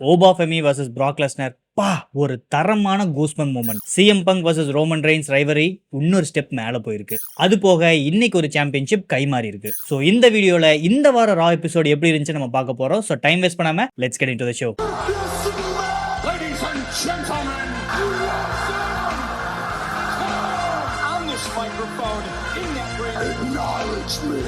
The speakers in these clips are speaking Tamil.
ஓபா ஃபெமி vs பிராக் லெஸ்னர் பா ஒரு தரமான goosebump moment. CM Punk vs Roman Reigns rivalry இன்னொரு ஸ்டெப் மேல போயிருக்கு. அது போக இன்னைக்கு ஒரு சாம்பியன்ஷிப் கைமாறி இருக்கு. சோ இந்த வீடியோல இந்த வார ரா எபிசோட் எப்படி இருந்துச்சு நம்ம பார்க்க போறோம். சோ டைம் வேஸ்ட் பண்ணாம let's get into the show. Ladies and gentlemen, on this microphone, in that ring, acknowledge me.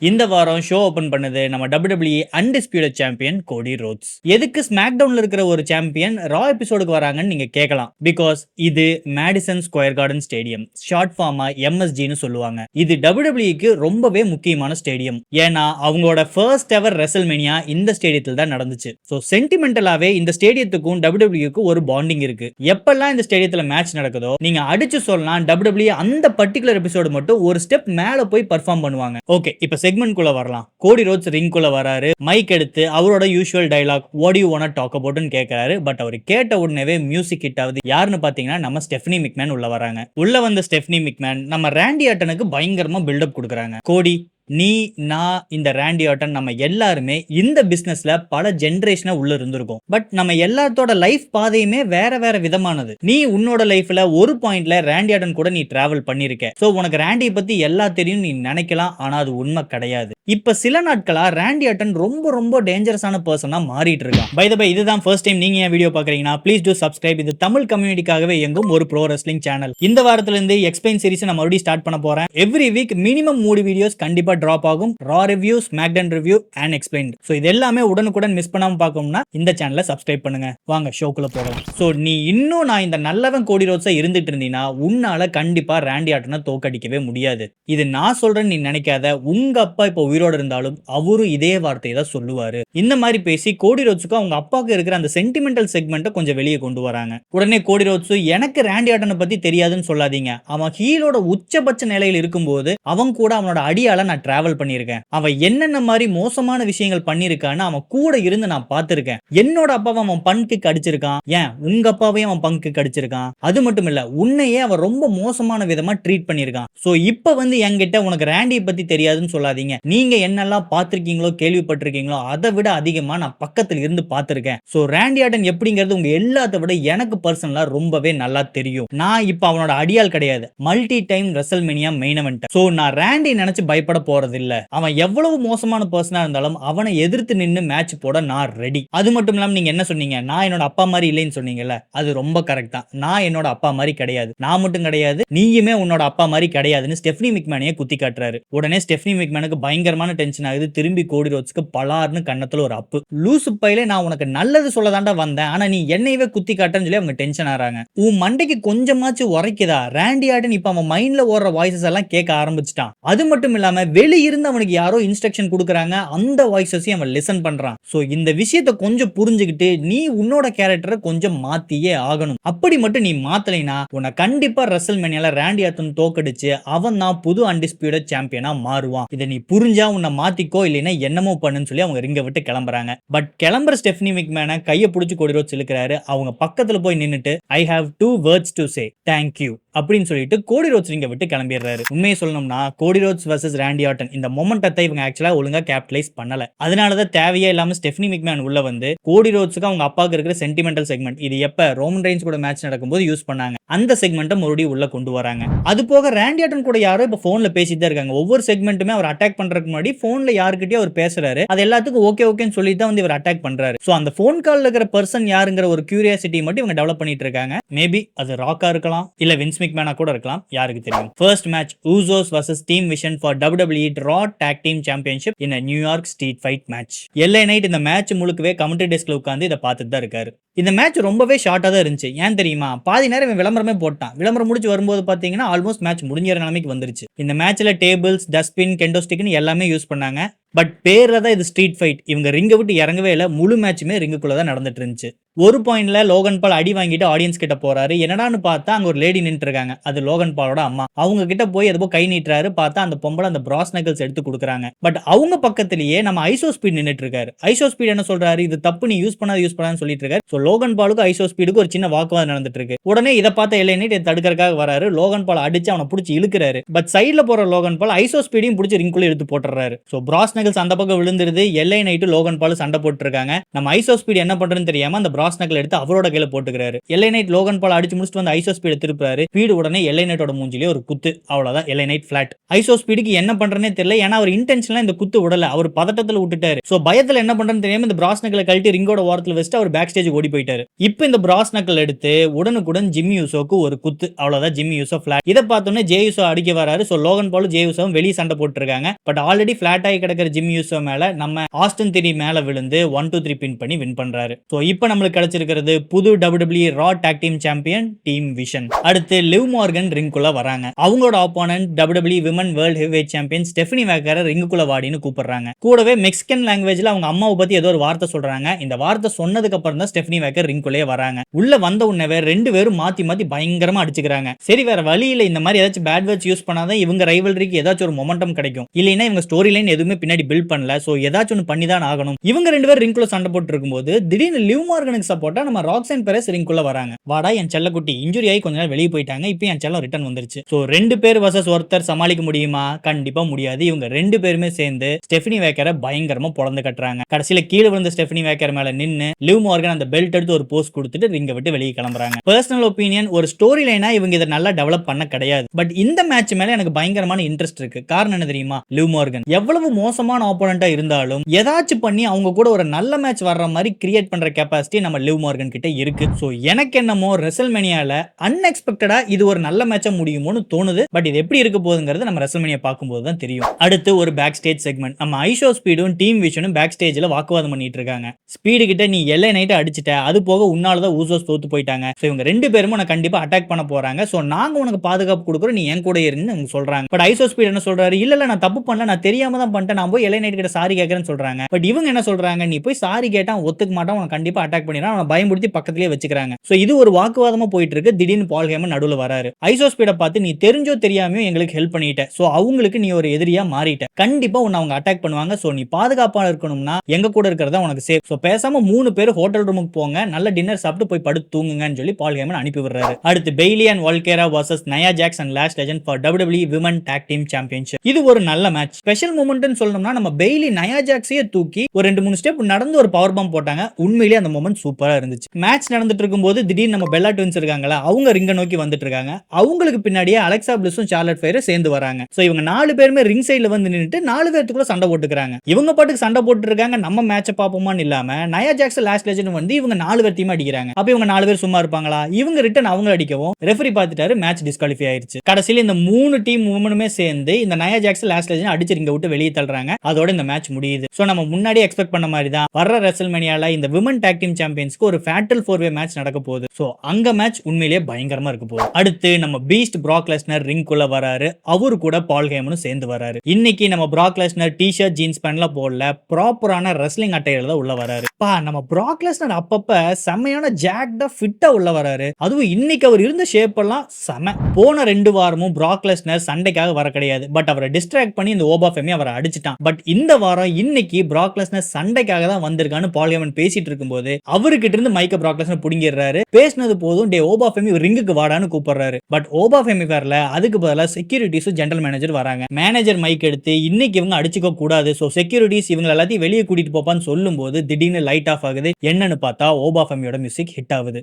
இந்த வாரம் ஷோ ஓபன் பண்ணது நம்ம WWE அன்டிஸ்பியூட்டட் சாம்பியன் கோடி ரோட்ஸ். எதுக்கு ஸ்மாக் டவுன்ல இருக்கிற ஒரு சாம்பியன் ரா எபிசோடுக்கு வராங்கன்னு நீங்க கேட்கலாம். பிகாஸ் இது Madison Square Garden stadium, short form MSGன்னு சொல்லுவாங்க. இது WWEக்கு ரொம்பவே முக்கியமான ஸ்டேடியம். ஏன்னா அவங்களோட ஃபர்ஸ்ட் எவர் ரெசல்மேனியா இந்த ஸ்டேடியத்தில் தான் நடந்துச்சு. ஸோ சென்டிமெண்டலாவே இந்த ஸ்டேடியத்துக்கும் WWEக்கு ஒரு பாண்டிங் இருக்கு. எப்பெல்லாம் இந்த ஸ்டேடியத்துல மேட்ச் நடக்குதோ நீங்க அடிச்சு சொல்லலாம் WWE அந்த பர்டிகுலர் எபிசோடு மட்டும் ஒரு ஸ்டெப் மேல போய் பர்ஃபார்ம் பண்ணுவாங்க. ஓகே, இப்ப செக்மெண்ட் குள்ள வரலாம். கோடி ரோட்ஸ் ரிங் குள்ள வராரு. மைக் எடுத்து அவரோட usual dialogue what you want talk அபௌட்னு கேட்கறாரு. பட் அவர் கேட்ட உடனே மியூசிக் ஹிட் ஆகுது. யாருன்னு பாத்தீங்கன்னா நம்ம ஸ்டெஃபனி மிக்மேன் உள்ள வராங்க. உள்ள வந்த ஸ்டெஃபனி மிக்மேன் நம்ம ராண்டி ஆர்டனுக்கு பயங்கரமா பில்டப் கொடுக்குறாங்க. கோடி, நீ, நான், இந்த ராண்டி ஆர்டன் நம்ம எல்லாருமே இந்த பிசினஸ்ல பல ஜெனரேஷனா உள்ள இருந்திருக்கும். பட் நம்ம எல்லாத்தோட லைஃப் பாதையுமே வேற வேற விதமானது. நீ உன்னோட லைஃப்ல ஒரு பாயிண்ட்ல ராண்டி ஆர்டன் கூட நீ டிராவல் பண்ணிருக்க. சோ உனக்கு ராண்டியை பத்தி எல்லா தெரியும் நீ நினைக்கலாம். ஆனா அது உண்மை கிடையாது. இப்ப சில நாட்களா ராண்டி ஆர்டன் ரொம்ப ரொம்ப டேஞ்சரஸான பர்சனா மாறிட்டு இருக்கான். பை த பை, இதுதான் ஃபர்ஸ்ட் டைம் நீங்க என் வீடியோ பாக்குறீங்கன்னா ப்ளீஸ் டூ சப்ஸ்கிரைப். இது தமிழ் கம்யூனிட்டிக்காகவே இயங்கும் ஒரு ப்ரோ ரெஸ்லிங் சேனல். இந்த வாரத்துல இருந்து எக்ஸ்பிளைன் சீரிஸ் நான் மறுபடியும் ஸ்டார்ட் பண்ண போறேன். எவ்ரி வீக் மினிமம் 3 வீடியோஸ் கண்டிப்பா டிராப் ஆகும். Raw review, SmackDown review and explained. So இது எல்லாமே உடனுக்குடன் மிஸ் பண்ணாம பார்க்கணும்னா இந்த சேனலை சப்ஸ்கிரைப் பண்ணுங்க. வாங்க ஷோக்குள்ள போறோம். சோ நீ இன்னும் நான் இந்த நல்லவன் கோடி ரோட்ஸா இருந்துட்டு இருந்தீனா உன்னால கண்டிப்பா ராண்டி ஆர்டனை தோக்கடிக்கவே முடியாது. இது நான் சொல்றேன்னு நீ நினைக்காத. உங்க அப்பா இப்ப உயிரோட இருந்தாலும் அவரும் இதே வார்த்தையை தான் சொல்லுவாரு. இந்த மாதிரி பேசி கோடி ரோட்ஸுக்கு அவங்க அப்பாவுக்கு இருக்கிற அந்த சென்டிமெண்டல் செக்மெண்ட்டை கொஞ்சம் வெளியே கொண்டு வராங்க. உடனே கோடி ரோட்ஸ், எனக்கு ராண்டி ஆர்டனை பத்தி தெரியாதுன்னு சொல்லாதீங்க. அவன் ஹீலோட உச்சபட்ச நிலையில் இருக்கும்போது அவன் கூட அவனோட அடியால நான் டிராவல் பண்ணியிருக்கேன். அவன் என்னென்ன மாதிரி மோசமான விஷயங்கள் பண்ணிருக்கான்னு அவன் கூட இருந்து நான் பார்த்திருக்கேன். என்னோட அப்பாவை அவன் பங்க்கு அடிச்சிருக்கான். ஏன் உங்க அப்பாவையும் அவன் பங்க்கு அடிச்சிருக்கான். அது மட்டும் இல்ல, உன்னையே அவன் ரொம்ப மோசமான விதமா ட்ரீட் பண்ணிருக்கான். சோ இப்ப வந்து என்கிட்ட உனக்கு ராண்டியை பத்தி தெரியாதுன்னு சொல்லாதீங்க. நீங்க என்னெல்லாம் பார்த்திருக்கீங்களோ கேள்விப்பட்டிருக்கீங்களோ அதை விட அதிகமா நான் பக்கத்துல இருந்து பார்த்திருக்கேன். சோ ராண்டி ஆர்டன் எப்படிங்கிறது உங்க எல்லாத்த விட எனக்கு பர்சனலா ரொம்பவே நல்லா தெரியும். நான் இப்ப அவனோட அடியால் கிடையாது, multi time WrestleMania main event. So நான் ராண்டி நினைச்சு பயப்பட போறது இல்ல. அவன் எவ்வளவு மோசமான பர்சனா இருந்தாலும் அவனை எதிர்த்து நின்னு மேட்ச் போட நான் ரெடி. அது மட்டும் இல்லாம நீங்க என்ன சொன்னீங்க, நான் என்னோட அப்பா மாதிரி இல்லைன்னு சொன்னீங்கல்ல, அது ரொம்ப கரெக்ட் தான். நான் என்னோட அப்பா மாதிரி கிடையாது. நான் மட்டும் கிடையாது, நீயுமே உன்னோட அப்பா மாதிரி கிடையாதுன்னு ஸ்டெஃபனி மிக்மேனையே குத்தி காட்டுறாரு. உடனே ஸ்டெஃபனி மிக்மேனுக்கு பயங்கரமான டென்ஷன் ஆகுது. திரும்பி கோடி ரோட்ஸ்க்கு பலார்னு கண்ணத்துல ஒரு அப்பு. லூசு பையிலே நான் உனக்கு நல்லது சொல்லதாண்டா வந்தேன், ஆனா நீ என்னையவே குத்தி காட்டன்னு சொல்லி அவங்க டென்ஷன் ஆறாங்க. உன் மண்டைக்கு கொஞ்சமாச்சும் உரைக்குதா? ராண்டி ஆர்டன் இப்ப அவன் மைண்ட்ல ஓடுற வாய்ஸஸ் எல்லாம் கேட்க ஆரம்பிச்சிட்டான். அது மட்டும் இல்லாம வெளியிருந்து அவனுக்கு யாரோ இன்ஸ்ட்ரக்ஷன் கொடுக்குறாங்க, அந்த வாய்ஸஸையும் அவன் லிசன் பண்றான். சோ இந்த விஷயத்தை கொஞ்சம் புரிஞ்சுக்கிட்டு நீ உன்னோட கேரக்டரை கொஞ்சம் மாத்தியே ஆகணும். அப்படி மட்டும் நீ மாத்தலைனா உன்னை கண்டிப்பா ரெசல்மேனியால ராண்டி ஆர்டன் தோக்கடிச்சு அவன் தான் புது அன்டிஸ்பியூட்டட் சாம்பியனா மாறுவான். இதை நீ புரிஞ்சா உன்னை மாத்திக்கோ, இல்லைன்னா என்னமோ பண்ணுன்னு சொல்லி அவங்க ரிங்க விட்டு கிளம்புறாங்க. பட் கிளம்புற ஸ்டெஃபனி மிக்மேனை கையை பிடிச்சி கோடி ரோட்ஸ் இழுக்கிறாரு. அவங்க பக்கத்துல போய் நின்னுட்டு I have 2 words to say, thank you அப்படின்னு சொல்லிட்டு கோடி ரோட்ஸ் ரிங்க விட்டு கிளம்பிடுறாரு. உண்மையை சொல்லணும்னா கோடி ரோட்ஸ் வர்சஸ் ராண்டி ஆர்டன் இந்த மொமெண்டத்தை இவங்க ஆக்சுவலா ஒழுங்கா கேபிட்டலைஸ் பண்ணல. அதனாலதான் தேவையே இல்லாம ஸ்டெஃபனி மிக்மேன் உள்ள வந்து கோடி ரோட்ஸுக்கு அவங்க அப்பாவுக்கு இருக்கிற சென்டிமெண்டல் செக்மெண்ட், இது எப்ப ரோமன் ரெயின்ஸ் கூட மேட்ச் நடக்கும்போது யூஸ் பண்ணாங்க, அந்த செக்மெண்ட்டை மறுபடியும் உள்ள கொண்டு வராங்க. அது போக ராண்டி ஆர்டன் கூட யாரோ இப்ப போன்ல பேசிட்டு தான் இருக்காங்க. ஒவ்வொரு செக்மெண்ட்டுமே அவர் அட்டாக் பண்றதுக்கு முன்னாடி போன்ல யாருக்கிட்டே அவர் பேசுறாரு. அது எல்லாத்துக்கும் ஓகே ஓகேன்னு சொல்லி தான் வந்து இவர் அட்டாக் பண்றாரு. சோ அந்த போன் கால்ல இருக்கிற பர்சன் யாருங்கிற ஒரு கியூரியாசிட்டி மட்டும் இவங்க டெவலப் பண்ணிட்டு இருக்காங்க. மேபி அது ராக்கா இருக்கலாம், இல்ல வின்ஸ் மிக்மேனா கூட இருக்கலாம், யாருக்கு தெரியும். First match Usos vs Team Vision for WWE Raw Tag Team Championship in a New York Street Fight match. LA Knight இந்த மேட்ச் முழுக்கவே கமெண்ட்ரி டெஸ்க்ல உட்கார்ந்து இதை பார்த்துட்டு தான் இருக்காரு. இந்த மேட்ச் ரொம்பவே ஷார்ட்டா தான் இருந்துச்சு. ஏன் தெரியுமா? பாதி நேரம் விளம்பரமே போட்டான். விளம்பரம் முடிச்சு வரும்போது பாத்தீங்கன்னா ஆல்மோஸ்ட் மேட்ச் முடிஞ்ச நிலைமைக்கு வந்துருச்சு. இந்த மேட்ச்ல டேபிள்ஸ், டஸ்ட்பின், கெண்டோ ஸ்டிக்னு எல்லாமே யூஸ் பண்ணாங்க. பட் பேர்ல தான் இது ஸ்ட்ரீட் ஃபைட். இவங்க ரிங்க விட்டு இறங்கவே இல்லை. முழு மேட்சுமே ரிங்குக்குள்ள தான் நடந்துட்டு இருந்துச்சு. ஒரு பாயிண்ட்ல லோகன் பால் அடி வாங்கிட்டு ஆடியன்ஸ் கிட்ட போறாரு. என்னடான்னு பார்த்தா அங்க ஒரு லேடி நின்று இருக்காங்க. அது லோகன் பாலோட அம்மா. அவங்க கிட்ட போய் எதுவோ கை நீட்டுறாரு. பார்த்தா அந்த பொம்பளை அந்த பிராஸ் நக்கல்ஸ் எடுத்து கொடுக்குறாங்க. பட் அவங்க பக்கத்திலேயே நம்ம ஐசோ ஸ்பீட் நின்றுட்டு இருக்காரு. ஐசோ ஸ்பீட் என்ன சொல்றாரு, இது தப்பு, நீ யூஸ் பண்ணான்னு சொல்லிட்டு இருக்காரு. சோ லோகன் பாலுக்கு ஐசோ ஸ்பீடுக்கு ஒரு சின்ன வாக்குவாதம் நடந்துட்டு இருக்கு. உடனே இதை பார்த்த LA Knight தடுக்கிறதுக்காக வராரு. லோகன் பால் அடிச்சு அவனை பிடிச்சி இழுக்கிறாரு. பட் சைட்ல போற லோகன் பால் ஐசோ ஸ்பீடையும் பிடிச்சி ரிங்குள்ள எடுத்து போட்டுறாரு. சோ பிராஸ் நகல்ஸ் அந்த பக்கம் விழுந்துருது. எல்ஐ நைட் லோகன் பால் சண்டை போட்டு இருக்காங்க. நம்ம ஐசோ ஸ்பீட் என்ன பண்றதுன்னு தெரியாம அந்த பிராஸ் நகல் எடுத்து அவரோட கையில போட்டுக்கிறாரு. எல்ஐ நைட் லோகன் பால் அடிச்சு முடிச்சுட்டு வந்து ஐசோ ஸ்பீட் திருப்புறாரு. ஸ்பீடு உடனே எல்ஐ நைட்டோட மூஞ்சிலே ஒரு குத்து. அவ்வளவுதான், எல்ஐ நைட் பிளாட். ஐசோ ஸ்பீடுக்கு என்ன பண்றதுனே தெரியல. ஏன்னா அவர் இன்டென்ஷனலா இந்த குத்து விடல, அவர் பதட்டத்துல விட்டுட்டாரு. சோ பயத்துல என்ன பண்றதுன்னு தெரியாம இந்த பிராஸ் நகலை கழட்டி ரிங்கோட ஓரத்துல வச்சுட்டு அவர் பேக் ஸ்டேஜ் ஓடி போயிட்டாரு. இப்போ இந்த பிராஸ் நகல் எடுத்து உடனுக்குடன் ஜிம்மி யூசோக்கு ஒரு குத்து. அவ்வளவுதான், ஜிம்மி யூசோ பிளாட். இதை பார்த்தோன்னே ஜே யூசோ அடிக்க வராரு. சோ லோகன் பாலும் ஜே யூசோவும் வெளியே சண்டை போட்டு இருக்காங்க. பட் ஆல்ரெடி பிளாட் ஆகி கிடக்கிற ஜிம்மி யூசோ மேல நம்ம ஆஸ்டன் தியரி மேல விழுந்து 1-2-3 பின் பண்ணி வின் பண்றாரு. சோ இப்போ நம்மளுக்கு கிடைச்சிருக்கிறது புது WWE Raw tag team champion team vision. அடுத்து லிவ் மார்கன் ரிங்குள்ள வராங்க. அவங்களோட opponent WWE women world heavyweight champion Stephanie வேக்கரை ரிங்குக்குள்ள வாடின்னு கூப்பிடுறாங்க. கூடவே மெக்சிகன் லாங்குவேஜ்ல அவங்க அம்மாவை பத்தி ஏதோ ஒரு வார்த்தை சொல்றாங்க. இந்த வார்த்தை சொன்னதுக்கு அப்புறம் தான் ஸ்டெஃபனி வேக்கர் ரிங்குள்ளே வராங்க. உள்ள வந்த உடனே ரெண்டு பேரும் மாத்தி மாத்தி பயங்கரமா அடிச்சுக்கிறாங்க. சரி, வேற வழி இல்ல, இந்த மாதிரி ஏதாச்சும் பேட் வேர்ட்ஸ் யூஸ் பண்ணாதான் இவங்க ரைவல்ரிக்கு ஏதாச்சும் ஒரு மொமெண்டம் கிடைக்கும். இல்லைன்னா இவங்க ஸ்டோரி லைன் எதுவுமே பின்னாடி பில்ட் பண்ணல. சோ ஏதாச்சும் ஒன்று பண்ணி தான் ஆகணும். இவங்க ரெண்டு பேரும் ரிங்குள்ள சண்டை போட்டு இருக்கும்போது திடீர்னு லிவ் மார்கனுக்கு சப்போர்ட்டா நம்ம ராக்ஸன் பெரஸ் ரிங்குள்ள வராங்க. வாடா என் செல்லக்குட்டி, இன்ஜுரி ஆகி கொஞ்ச நாள் வெளியே போயிட்டாங்க, இப்போ என் செல்லம் ரிட்டர்ன் வந்துருச்சு. சோ ரெண்டு பேர் வர்சஸ் ஒருத்தர் சமாளிக்க முடியுமா? கண்டிப்பா முடியாது. இவங்க ரெண்டு பேருமே சேர்ந்து ஸ்டெஃபனி வேக்கரை பயங்கரமா பொளந்து கட்டுறாங்க. கடைசியில கீழே விழுந்த ஸ்டெஃபனி வேக்கர் மேல நின்னு லிவ் மார்கன் அந்த பெல்ட் எடுத்து ஒரு போஸ்ட் கொடுத்துட்டு ரிங்க விட்டு வெளியே கிளம்புறாங்க. பர்சனல் ஒப்பீனியன், ஒரு ஸ்டோரி லைனா இவங்க இதை நல்லா டெவலப் பண்ண கிடையாது. பட் இந்த மேட்ச் மேல எனக்கு பயங்கரமான இன்ட்ரெஸ்ட் இருக்கு. காரணம் என்ன தெரியுமா? லிவ் மார்கன் எவ்வளவு மோசமான ஆப்போனண்டா இருந்தாலும் ஏதாச்சும் பண்ணி அவங்க கூட ஒரு நல்ல மேட்ச் வர்ற மாதிரி கிரியேட் பண்ற கெபாசிட்டி நம்ம லிவ் மார்கன் கிட்ட இருக்கு. சோ எனக்கு என்னமோ ரெசல்மேனியால அன்எக்ஸ்பெக்டடா இது ஒரு நல்ல மேட்சா முடியுமோன்னு தோணுது. பட் இது எப்படி இருக்க போகுதுங்கிறது நம்ம ரெசல்மேனியா பார்க்கும்போது தான் தெரியும். அடுத்து ஒரு பேக் ஸ்டேஜ் செக்மெண்ட். நம்ம ஐஷோ ஸ்பீடும் டீம் விஷனும் பேக் ஸ்டேஜ்ல வாக்குவாதம் பண்ணிட்டு இருக்காங்க. ஸ்பீடு கிட்ட நீ எல்லை நைட் அடிச்சிட்ட, அது போக உன்னாலதான் ஊசோஸ் தோத்து போயிட்டாங்க. சோ இவங்க ரெண்டு பேரும் உனக்கு கண்டிப்பா அட்டாக் பண்ண போறாங்க. சோ நாங்க உனக்கு பாதுகாப்பு கொடுக்குறோம், நீ என் கூட இருன்னு அவங்க சொல்றாங்க. பட் ஐசோ ஸ்பீட் என்ன சொல்றாரு? இல்ல நான் தப்பு பண்ணல, நான் தெரியாம தான் பண்ணிட்டேன், நான் போய் எல்லை நைட் கிட்ட சாரி கேட்கறேன்னு சொல்றாங்க. பட் இவங்க என்ன சொல்றாங்க? நீ போய் சாரி கேட்டா ஒத்துக்க மாட்டான், உனக்கு கண்டிப்பா அட்டாக் பண்ணிடுறான், அவனை பயமுறுத்தி பக்கத்திலேயே வச்சுக்கிறாங்க. சோ இது ஒரு வாக்குவாதமா போயிட்டு இருக்கு. திடீர்னு பால் ஹேமன் நடுவுல வராரு. ஐசோ ஸ்பீட பார்த்து நீ தெரிஞ்சோ தெரியாமையோ எங்களுக்கு ஹெல்ப் பண்ணிட்ட, சோ அவங்களுக்கு நீ ஒரு எதிரியா மாறிட்ட, கண்டிப்பா உன்னை அவங்க அட்டாக் பண்ணுவாங்க. சோ நீ பாதுகாப்பா இருக்கணும்னா எங்க கூட இருக்கிறதா உனக்கு சேஃப். சோ பேசாம 3 பேர் ஹோட்டல் ரூமுக்கு போங்க, நல்ல டின்னர் சாப்பிட்டு போய் படுத்து தூங்குங்கன்னு சொல்லி பால் ஹேமன் அனுப்பி விடுறாரு. அடுத்து Bayley and Valkyria versus Nia Jax and Lash Legend for WWE women tag team championship. இது ஒரு நல்ல மேட்ச். ஸ்பெஷல் மூமெண்ட்னு சொல்லணும்னா நம்ம பெய்லி நயா ஜாக்ஸையே தூக்கி ஒரு 2-3 ஸ்டெப் நடந்து ஒரு பவர் பாம் போட்டாங்க. உண்மையிலேயே அந்த மூமெண்ட் சூப்பரா இருந்துச்சு. மேட்ச் நடந்துட்டு இருக்கும்போது திடீர்னு நம்ம பெல்லா ட்வின்ஸ் இருக்காங்களா, அவங்க ரிங்க நோக்கி வந்துட்டு இருக்காங்க. அவங்களுக்கு பின்னாடியே அலெக்சா பிளிஸும் சார்லட் ஃபயரும் சேர்ந்து வராங்க. சோ இவங்க 4 பேருமே ரிங் சைடுல வந்து நின்னுட்டு 4 பேருக்குள்ள சண்டை போட்டுக்கிறாங்க. இவங்க பாட்டுக்கு சண்டை போட்டு இருக்காங்க, நம்ம மேட்சை பாப்போமான்னு இல்லாம நயா ஜாக்ஸ் லாஸ்ட் லெஜெண்ட் வந்து இவங்க 4 பேர் அடிக்கிறாங்க. அப்ப இவங்க 4 பேர் சும்மா இருப்பாங்களா? இவங்க ரிட்டர்ன் அவங்க அடிக்கவும் ரெஃபரி பார்த்துட்டாரு, மேட்ச் டிஸ்குவாலிஃபை ஆயிருச்சு. கடைசியில இந்த 3 டீம் உமனுமே சேர்ந்து இந்த நயா ஜாக்ஸ் லாஸ்ட் லெஜெண்ட் அடிச்சு ரிங்க விட்டு வெளியே தள்ளுறாங்க. அதோட இந்த மேட்ச் முடியுது. சோ நம்ம முன்னாடியே எக்ஸ்பெக்ட் பண்ண மாதிரி தான் வர்ற ரெசல்மேனியால இந்த விமன் டாக் டீம் சாம்பியன்ஸ்க்கு ஒரு ஃபேட்டல் 4-வே மேட்ச் நடக்க போகுது. சோ அங்க மேட்ச் உண்மையிலேயே பயங்கரமா இருக்க போகுது. அடுத்து நம்ம பீஸ்ட் பிராக் லெஸ்னர் ரிங்குள்ள வராரு. அவரு கூட பால் ஹேமனும் சேர்ந்து வராரு. இன்னைக்கு நம்ம பிராக் லெஸ்னர் டி-ஷர்ட் ஜீன்ஸ் பேண்ட்ல போடல, ப்ராப்பரான ரெஸ்லிங் அட்டையில தான் உள்ள வராரு. நம்ம பிராக் லெஸ்னர் அப்பப்ப செமையான ஜாக்டா ஃபிட்டா உள்ள வராரு. அதுவும் இன்னைக்கு அவர் இருந்த ஷேப் எல்லாம் செம. போன 2 வாரமும் பிராக் லெஸ்னர் சண்டைக்காக வர கிடையாது. பட் அவரை டிஸ்ட்ராக்ட் பண்ணி இந்த ஓபா ஃபெமி அவரை அடிச்சிட்டான். பட் இந்த வாரம் இன்னைக்கு பிராக் லெஸ்னர் சண்டைக்காக தான் வந்திருக்கான்னு பால் ஹேமன் பேசிட்டு இருக்கும்போது அவர்கிட்ட இருந்து மைக்க பிராக் லெஸ்னர் புடிங்கிடுறாரு. பேசினது போதும், டே ஓபா ஃபெமி ரிங்குக்கு வாடான்னு கூப்பிடுறாரு. பட் ஓபா ஃபெமி வரல. அதுக்கு பதிலா செக்யூரிட்டிஸும் ஜெனரல் மேனேஜர் வராங்க. மேனேஜர் மைக் எடுத்து இன்னைக்கு இவங்க அடிச்சுக்க கூடாது, சோ செக்யூரிட்டிஸ் இவங்க எல்லாத்தையும் வெளியே கூட்டிட்டு போப்பான்னு சொல்லும் போது திடீர்னு லைட் ஆஃப் ஆகுது. என்னன்னு பார்த்தா ஓபா ஃபெமியோட மியூசிக் ஹிட் ஆகுது.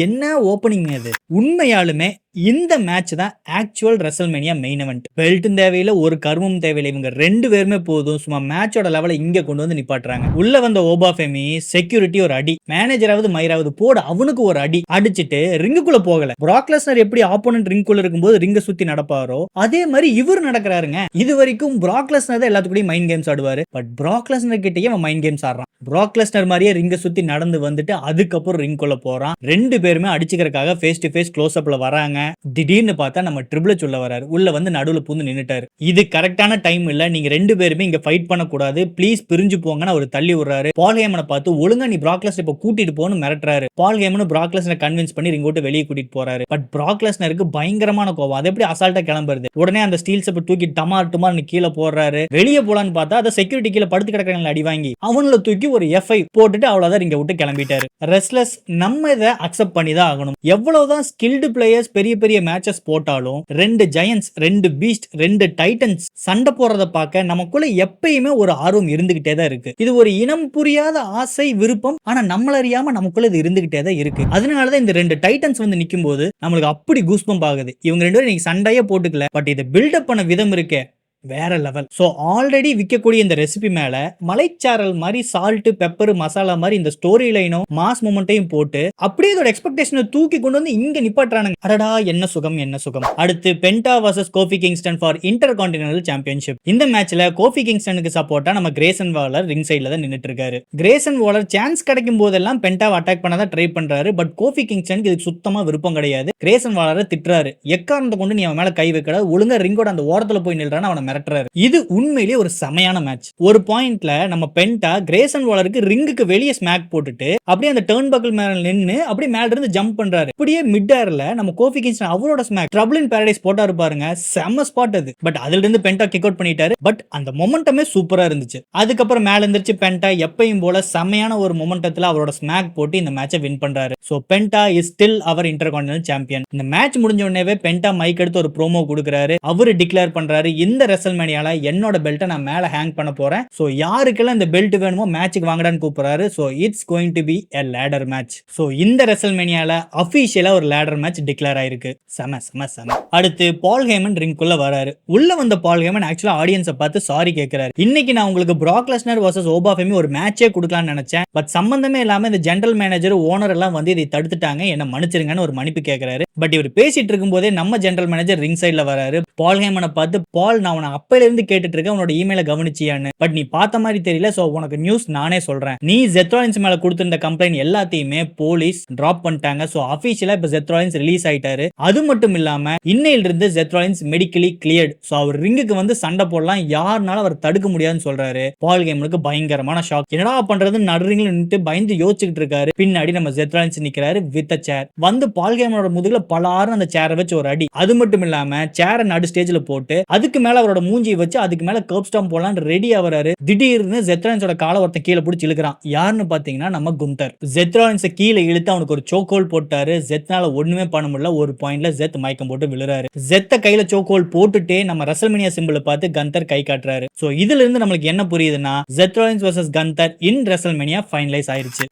என்ன ஓபனிங் அது! உண்மையாலுமே இந்த மேட்ச் தான் ஆக்சுவல் ரெசல்மேனியா மெயின் இவென்ட். பெல்ட்டும் தேவையில்லை, ஒரு கர்மமும் தேவையில்லை, இவங்க 2 பேருமே போதும். சும்மா மேட்சோட லெவலை இங்க கொண்டு வந்து நிப்பாட்டுறாங்க. உள்ள வந்த ஓபா ஃபெமி செக்யூரிட்டி ஒரு அடி, மேனேஜராவது மயிராவது போட அவனுக்கு ஒரு அடி அடிச்சிட்டு ரிங்குக்குள்ள போகல. பிராக் லெஸ்னர் எப்படி ஆப்போனன்ட் ரிங்குக்குள்ள இருக்கும்போது ரிங்க சுத்தி நடப்பாரோ அதே மாதிரி இவர் நடக்கிறாருங்க. இது வரைக்கும் பிராக் லெஸ்னர் தான் எல்லாத்துக்கூடயும் மைண்ட் கேம்ஸ் ஆடுவாரு. பட் பிராக் லெஸ்னர் கிட்டயே அவன் மைண்ட் கேம்ஸ் ஆடுறான். பிராக் லெஸ்னர் மாதிரியே ரிங்க சுத்தி நடந்து வந்துட்டு அதுக்கப்புறம் ரிங்குக்குள்ள போறான். 2 பேருமே அடிச்சுக்கிறதுக்காக ஃபேஸ் டு ஃபேஸ் க்ளோஸ் அப்ல வராங்க. திடீர்னு பார்த்தா நம்ம ட்ரிபிள் எச் உள்ள வராரு. உள்ள வந்து நடுவுல பூந்து நின்னுட்டாரு. இது கரெக்டான டைம் இல்ல, நீங்க 2 பேருமே இங்க ஃபைட் பண்ண கூடாது, ப்ளீஸ் பிரிஞ்சு போங்கன்னு அவர் தள்ளி விடுறாரு. பால் ஹேமனை பார்த்து ஒழுங்கா நீ பிராக் லெஸ்னர் இப்ப கூட்டிட்டு போன்னு மிரட்டுறாரு. பால் ஹேமன் பிராக் லெஸ்னர் கன்வின்ஸ் பண்ணி ரிங் விட்டு வெளியே கூட்டிட்டு போறாரு. பட் பிராக் லெஸ்னருக்கு பயங்கரமான கோவம். அது எப்படி அசால்ட்டா கிளம்புறது? உடனே அந்த ஸ்டீல் ஸ்டெப் தூக்கி டமார் டுமார்னு கீழே போடுறாரு. வெளியே போலான்னு பார்த்தா அதை செக்யூரிட்டி கீழே படுத்து கிடக்குறாங்க அடி வாங்கி அவங்கள தூக்கி ஒரு F5 போட்டுட்டு அவ்வளவுதான் இங்க விட்டு கிளம்பிட்டாரு. ரெஸ்லர்ஸ் நம்ம இதை அக்செப்ட் பண்ணி தான் ஆகணும். எவ்வளவுதான் ஸ்கில்டு பிளேயர்ஸ் பெரிய பெரிய பெரிய மேட்சஸ் போட்டாலும் 2 ஜெயண்ட்ஸ், 2 பீஸ்ட், 2 டைட்டன்ஸ் சண்டை போறத பார்க்க நமக்குள்ள எப்பயுமே ஒரு ஆர்வம் இருந்துகிட்டே தான் இருக்கு. இது ஒரு இனம் புரியாத ஆசை, விருப்பம். ஆனா நம்மள அறியாம நமக்குள்ள இது இருந்துகிட்டே தான் இருக்கு. அதனாலதான் இந்த 2 டைட்டன்ஸ் வந்து நிக்கும் போது நம்மளுக்கு அப்படி கூஸ்பம்ப் ஆகுது. இவங்க 2 பேரும் இன்னைக்கு சண்டையே போட்டுக்கல, பட் இதை பில்டப் பண்ண விதம் இருக்கே வேற லெவல். சோ ஆல்ரெடி விற்கக்கூடிய இந்த ரெசிபி மேல மலைச்சாரல் மாதிரி சால்ட், பெப்பர், மசாலா மாதிரி இந்த ஸ்டோரி லைனும் மாஸ் மொமெண்ட்டையும் போட்டு அப்படியே இதோட எக்ஸ்பெக்டேஷனை தூக்கி கொண்டு வந்து இங்க நிப்பாட்டுறானுங்க. அடடா என்ன சுகம் என்ன சுகம். அடுத்து Penta versus Kofi Kingston for Intercontinental championship. இந்த மேட்ச்ல கோஃபி கிங்ஸ்டனுக்கு சப்போர்ட்டா நம்ம கிரேசன் வாலர் ரிங் சைட்ல தான் நின்னுட்டு இருக்காரு. கிரேசன் வாலர் சான்ஸ் கிடைக்கும் போதெல்லாம் பென்டாவை அட்டாக் பண்ண தான் ட்ரை பண்றாரு. பட் கோஃபி கிங்ஸ்டனுக்கு இதுக்கு சுத்தமா விருப்பம் கிடையாது. கிரேசன் வாலரை திட்டுறாரு. எக்காரணத்தை கொண்டு நீ அவன் மேல கை வைக்கல, ஒழுங்கா ரிங்கோட அந்த ஓரத்துல போய் நில்றான்னு அவனை மிரட்டுறாரு. இது உண்மையிலேயே ஒரு செமையான மேட்ச். ஒரு பாயிண்ட்ல நம்ம பென்டா கிரேசன் வாலருக்கு ரிங்குக்கு வெளியே ஸ்மாக் போட்டுட்டு அப்படியே அந்த டர்ன் பக்கல் மேல நின்னு அப்படியே மேல இருந்து ஜம்ப் பண்றாரு. அப்படியே மிட் ஏர்ல நம்ம கோஃபி கிங்ஸ்டன் அவரோட ஸ்மாக் ட்ரபிள் இன் பாரடைஸ் போட்டாரு பாருங்க, செம ஸ்பாட் அது. பட் அதுல இருந்து பென்டா கிக் அவுட் பண்ணிட்டாரு. பட் அந்த மொமெண்டமே சூப்பரா இருந்துச்சு. அதுக்கப்புறம் மேல இருந்துச்சு பென்டா எப்பயும் போல செமையான ஒரு மொமெண்டத்துல அவரோட ஸ்மாக் போட்டு இந்த மேட்சை வின் பண்றாரு. சோ பென்டா இஸ் ஸ்டில் அவர் இன்டர் கான்டினென்டல் சாம்பியன். இந்த மேட்ச் முடிஞ்ச உடனே பென்டா மைக் எடுத்து ஒரு ப்ரோமோ கொடுக்குறாரு. அவரு டிக்ளேர் பண்றாரு, இந்த ரெசல்மேனியால என்னோட பெல்ட்டை நான் மேல ஹேங் பண்ண போறேன். சோ யாருக்கெல்லாம் இந்த பெல்ட் வேணுமோ மேட்சுக்கு வாங்கடான்னு கூப்பிடுறாரு. So it's going to be a ladder match. So இந்த ரெசல்மேனியால அபிஷியலா ஒரு லேடர் மேட்ச் டிக்ளேர் ஆயிருக்கு. செம செம செம. அடுத்து பால் ஹேமன் ரிங்குள்ள வராரு. உள்ள வந்த பால் ஹேமன் ஆக்சுவலா ஆடியன்ஸை பார்த்து சாரி கேட்கிறாரு. இன்னைக்கு நான் உங்களுக்கு பிராக் லெஸ்னர் வர்சஸ் ஓபா ஃபெமி ஒரு மேட்சே கொடுக்கலாம்னு நினைச்சேன். பட் சம்பந்தமே இல்லாம இந்த ஜெனரல் மேனேஜர், ஓனர் எல்லாம் வந்து இதை தடுத்துட்டாங்க, என்ன மன்னிச்சிருங்கன்னு ஒரு மன்னிப்பு கேட்கிறாரு. பட் இவர் பேசிட்டு இருக்கும் போதே நம்ம ஜெனரல் மேனேஜர் ரிங் சைட்ல வராரு. பால் ஹேமனை பார்த்து, பால் நான் அவனை அப்பையில இருந்து கேட்டுட்டு இருக்கேன், உன்னோட இமெயில கவனிச்சியான்னு. பட் நீ பார்த்த மாதிரி தெரியல. சோ உனக்கு நியூஸ் நானே சொல்றேன். நீ ஜெத்ராலின்ஸ் மேல கொடுத்திருந்த கம்ப்ளைண்ட் எல்லாத்தையுமே போலீஸ் டிராப் பண்ணிட்டாங்க. சோ அபிஷியலா இப்ப ஜெத்ராலின்ஸ் ரிலீஸ் ஆயிட்டாரு. அது மட்டும் இல்லாம இன்னையில இருந்து ஜெத்ராலின்ஸ் மெடிக்கலி கிளியர்ட். சோ அவர் ரிங்குக்கு வந்து சண்டை போடலாம், யாருனாலும் அவர் தடுக்க முடியாதுன்னு சொல்றாரு. பால் ஹேமனுக்கு பயங்கரமான ஷாக். என்னடா பண்றது நடுறீங்கள நின்று பயந்து யோசிச்சுட்டு இருக்காரு. பின்னாடி நம்ம ஜெத்ராலின்ஸ் நிக்கிறாரு வித் சேர். வந்து பால் ஹேமனோட முதுகுல பலாரும் அந்த சேரை வச்சு ஒரு அடி. அது மட்டும் இல்லாம சேரை நடு ஸ்டேஜ்ல போட்டு அதுக்கு மேல அவரோட மூஞ்சி வச்சு அதுக்கு மேல கர்ப் ஸ்டாம்ப் போடலாம்னு ரெடி ஆவறாரு. திடீர்னு ஜெத்ராலின்ஸோட காலை ஒருத்தன் கீழே பிடிச்சி இழுக்கிறான். யாருன்னு பாத்தீங்கன்னா நம்ம குந்தர். ஜெத்ராலின்ஸை கீழே இழுத்து அவனுக்கு ஒரு சோக் ஹோல் போட்டாரு. ஜெத்னால ஒண்ணுமே பண்ண முடியல. ஒரு பாயிண்ட்ல ஜெத் மயக்கம் போட்டு விழுறாரு. ஜெத்த கையில சோக் ஹோல் போட்டுட்டே நம்ம ரெசல்மேனியா சிம்பிளை பார்த்து கந்தர் கை காட்டுறாரு. சோ இதுல இருந்து நம்மளுக்கு என்ன புரியுதுன்னா ஜெத்ராலின்ஸ் வர்சஸ் கந்தர் இன் ரெசல்மேனியா ஃபைனலைஸ் ஆயிருச்சு.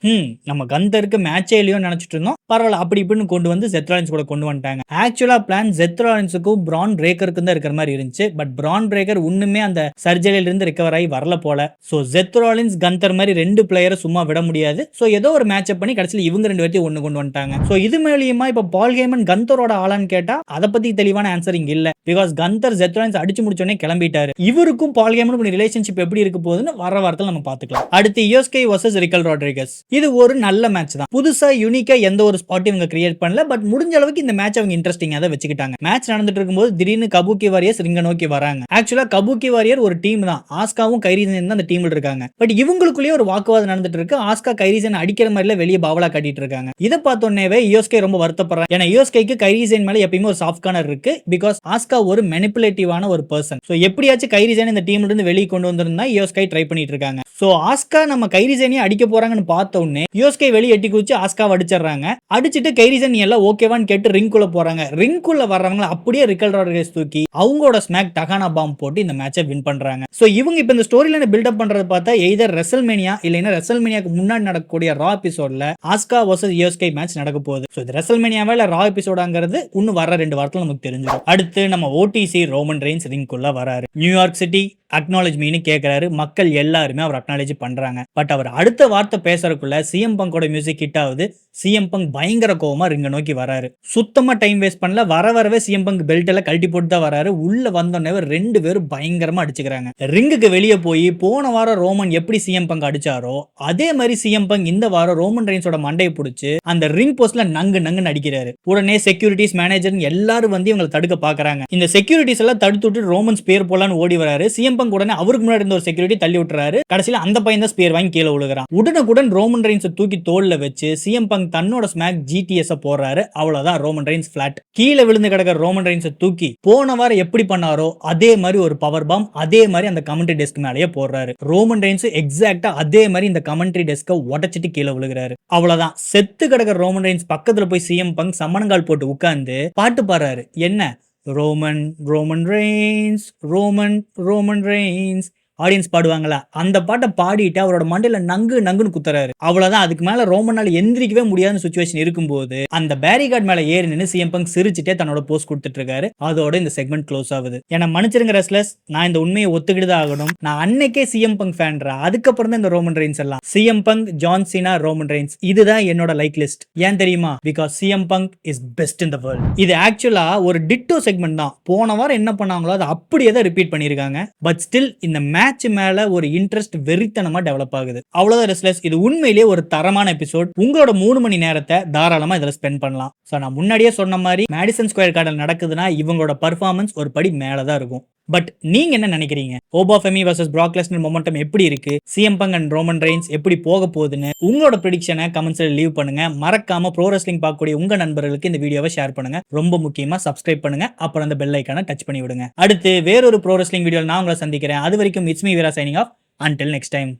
நம்ம கந்தருக்கு மேட்சே இல்லையோ நினைச்சிட்டு இருந்தோம். பரவாயில்ல, அப்படி இப்படின்னு கொண்டு வந்து ஜெத்ராலின்ஸ் கூட கொண்டு வந்துட்டாங்க. ஆக்சுவலா பிளான் ஜெத்ராலின்ஸுக்கும் பிரான் பிரேக்கருக்கும் தான் இருக்கிற மாதிரி இருந்துச்சு. பட் பிரான் பிரேக்கர் ஒண்ணுமே அந்த சர்ஜரியில இருந்து ரிகவர் ஆகி வரல போல. சோ ஜெத்ராலின்ஸ் கந்தர் மாதிரி 2 பிளேயரை சும்மா விட முடியாது. சோ ஏதோ ஒரு மேட்ச் பண்ணி கடைசியில் இவங்க 2 பேர்த்தையும் ஒண்ணு கொண்டு வந்துட்டாங்க. சோ இது மேலயுமா இப்ப பால் ஹேமன் கந்தரோட ஆளான்னு கேட்டா அதை பத்தி தெளிவான ஆன்சர் இங்க இல்ல. பிகாஸ் கந்தர் ஜெத்ராலின்ஸ் அடிச்சு முடிச்சோடனே கிளம்பிட்டாரு. இவருக்கும் பால் ஹேமனுக்கும் ரிலேஷன்ஷிப் எப்படி இருக்க போகுதுன்னு வர வாரத்தில் நம்ம பாத்துக்கலாம். அடுத்து யோஸ்கே வர்சஸ் ரிக்கல் ராட்ரிகஸ். இது ஒரு நல்ல மேட்ச் தான். புதுசா யூனிக்கா எந்த ஒரு ஸ்பாட்டையும் இவங்க கிரியேட் பண்ணல. பட் முடிஞ்ச அளவுக்கு இந்த மேட்ச் அவங்க இன்ட்ரெஸ்டிங்கா தான் வச்சுக்கிட்டாங்க. மேட்ச் நடந்துட்டு இருக்கும்போது திடீர்னு கபூக்கி வாரியர்ஸ் ரிங்க நோக்கி வராங்க. ஆக்சுவலா கபூக்கி வாரியர் ஒரு டீம் தான். ஆஸ்காவும் கைரீசன் தான் அந்த டீம்ல இருக்காங்க. பட் இவங்களுக்குள்ளேயே ஒரு வாக்குவாதம் நடந்துட்டு இருக்கு. ஆஸ்கா கைரீசன் அடிக்கிற மாதிரில வெளியே பாவலா கட்டிட்டு இருக்காங்க. இதை பார்த்தோன்னே யோஸ்கே ரொம்ப வருத்தப்படுறாங்க. ஏன்னா யோஸ்கேக்கு கைரீசன் மேல எப்பயுமே ஒரு சாஃப்ட் கார்னர் இருக்கு. பிகாஸ் ஆஸ்கா ஒரு மேனிபுலேட்டிவான ஒரு பர்சன். சோ எப்படியாச்சும் கைரீசன் இந்த டீம்ல இருந்து வெளியே கொண்டு வந்திருந்தா யோஸ்கே ட்ரை பண்ணிட்டு இருக்காங்க. சோ ஆஸ்கா நம்ம கைரீசனையும் அடிக்க போறாங்கன்னு பார்த்த உடனே யோஸ்கே வெளியே எட்டி குதிச்சு ஆஸ்காவை அடிச்சிடறாங்க. அடிச்சுட்டு கைரீசன் எல்லாம் ஓகேவான்னு கேட்டு ரிங்குள்ள போறாங்க. ரிங்குள்ள வர்றவங்க அப்படியே ரிக்கல் ராட்ரிகஸ் தூக்கி அவங்களோட ஸ்மாக் டகானா பாம் போட்டு இந்த மேட்சை வின் பண்றாங்க. சோ இவங்க இப்ப இந்த ஸ்டோரி லைனை பில்ட் அப் பண்றது பார்த்தா எய்தர் ரெசல்மேனியா இல்லைன்னா ரெசல்மேனியாக்கு முன்னாடி நடக்கக்கூடிய ரா எபிசோட்ல ஆஸ்கா வர்சஸ் யோஸ்கே மேட்ச் நடக்க போகுது. சோ இது ரெசல்மேனியாவா இல்ல ரா எபிசோடாங்கிறது இன்னும் வர 2 வாரத்துல நமக்கு தெரிஞ்சிடும். அடுத்து நம்ம ஓடிசி ரோமன் ரெயின்ஸ் ரிங்குள்ள வராரு. நியூயார்க் சிட்டி அக்னாலேஜ் மீன்னு கேட்கிறாரு. மக்கள் எல்லாருமே அவர் அக்னாலேஜ் பண்றாங்க. பட் அவர் அடுத்த வார்த்தை பேசுறதுக்குள்ள சிஎம் பங்கோட மியூசிக் ஹிட் ஆகுது. சிஎம் பங்க் பயங்கர கோவமா ரிங்க நோக்கி வராரு. சுத்தமா டைம் வேஸ்ட் பண்ணல. வரவே சிஎம் பங்க் பெல்ட் எல்லாம் கழட்டி போட்டு தான் வராரு. உள்ள வந்தோடனே 2 பேரும் பயங்கரமா அடிச்சுக்கிறாங்க. ரிங்குக்கு வெளியே போய் போன வாரம் ரோமன் எப்படி சிஎம் பங்க் அடிச்சாரோ அதே மாதிரி சிஎம் பங்க் இந்த வாரம் ரோமன் ரெயின்ஸோட மண்டையை பிடிச்சு அந்த ரிங் போஸ்ட்ல நங்குன்னு அடிக்கிறாரு. உடனே செக்யூரிட்டிஸ், மேனேஜர் எல்லாரும் வந்து இவங்களை தடுக்க பாக்குறாங்க. இந்த செக்யூரிட்டிஸ் எல்லாம் தடுத்து விட்டு ரோமன்ஸ் பேர் போலான்னு ஓடி வராரு. சிஎம் பங்க் உடனே அவருக்கு முன்னாடி இருந்த ஒரு செக்யூரிட்டி தள்ளி விட்டுறாரு. கடைசியில அந்த பையன் தான் ஸ்பியர் வாங்கி கீழே விழுகிறான். உடனுக்குடன் ரோமன் ரெயின்ஸை தூக்கி தோல்ல வச்சு சிஎம் பங்க் தன்னோட ஸ்மாக் ஜிடிஎஸ் போடுறாரு. அவ்வளவுதான், ரோமன் ரெயின்ஸ் பிளாட். கீழே விழுந்து கிடக்கிற ரோமன் ரெயின்ஸை தூக்கி போன வாரம் எப்படி பண்ணாரோ அதே மாதிரி ஒரு பவர் பாம் அதே மாதிரி அந்த கமெண்ட்ரி டெஸ்க் மேலேயே போடுறாரு. ரோமன் ரெயின்ஸ் எக்ஸாக்ட்டா அதே மாதிரி இந்த கமெண்ட்ரி டெஸ்கை உடைச்சிட்டு கீழே விழுகிறாரு. அவ்வளவுதான், செத்து கிடக்கிற ரோமன் ரெயின்ஸ் பக்கத்துல போய் சிஎம் பங்க் சம்மணங்கால் போட்டு உட்கார்ந்து பாட்டு பாடுறாரு. என்ன? Roman Roman Reigns Roman Roman Reigns. Audience பாடுவாங்களா அந்த பாட்டை பாடிட்டு அவரோட மண்டையில நங்கு நங்குன்னு குத்துறாரு. அவ்வளவுதான், அதுக்கு மேல ரோமனால எந்திரிக்கவே முடியாத சுச்சுவேஷன் இருக்கும்போது அந்த பேரிகார்ட் மேல ஏறி நின்று சிஎம் பங்க் சிரிச்சுட்டே தன்னோட போஸ்ட் கொடுத்துட்டு இருக்காரு. அதோட இந்த செக்மெண்ட் க்ளோஸ் ஆகுது. ஏன்னா மன்னிச்சிருங்க ரெஸ்லர்ஸ், நான் இந்த உண்மையை ஒத்துக்கிட்டு தான் ஆகணும். நான் அன்னைக்கே சிஎம் பங்க் ஃபேன்ரா. அதுக்கப்புறம் தான் இந்த ரோமன் ரெயின்ஸ் எல்லாம். CM bunk, John Cena, Roman Reigns, இதுதான் என்னோட லைக் லிஸ்ட். ஏன் தெரியுமா? Because CM bunk is best in the world. இது ஆக்சுவலா ஒரு டிட்டோ செக்மெண்ட் தான். போன வாரம் என்ன பண்ணாங்களோ அதை அப்படியே தான் ரிப்பீட் பண்ணிருக்காங்க. பட் ஸ்டில் இந்த மேட்ச் மேல ஒரு இன்ட்ரெஸ்ட் வெறித்தனமா டெவலப் ஆகுது. அவ்வளவுதான் ரெஸ்லர்ஸ், இது உண்மையிலேயே ஒரு தரமான எபிசோட். உங்களோட 3 மணி நேரத்தை தாராளமா இதுல ஸ்பெண்ட் பண்ணலாம். சோ நான் முன்னாடியே சொன்ன மாதிரி மேடிசன் ஸ்கொயர் கார்டன் நடக்குதுன்னா இவங்களோட பெர்ஃபார்மன்ஸ் ஒரு படி மேலதான் இருக்கும். பட் நீங்க என்ன நினைக்கிறீங்க? Oba Femi versus Brock Lesnar momentum எப்படி இருக்கு? CM Punk and Roman Reigns எப்படி போக போகுதுன்னு உங்களோட ப்ரெடிக்ஷனை கமெண்ட்ஸ்ல லீவ் பண்ணுங்க. மறக்காம ப்ரோ ரெஸ்லிங் பார்க்கக்கூடிய உங்க நண்பர்களுக்கு இந்த வீடியோவை ஷேர் பண்ணுங்க. ரொம்ப முக்கியமா சப்ஸ்கிரைப் பண்ணுங்க. அப்புறம் அந்த பெல் ஐக்கானை டச் பண்ணி விடுங்க. அடுத்து வேறொரு ப்ரோ ரெஸ்லிங் வீடியோல நான் உங்களை சந்திக்கிறேன். அது வரைக்கும் it's me Veera signing off. Until next time.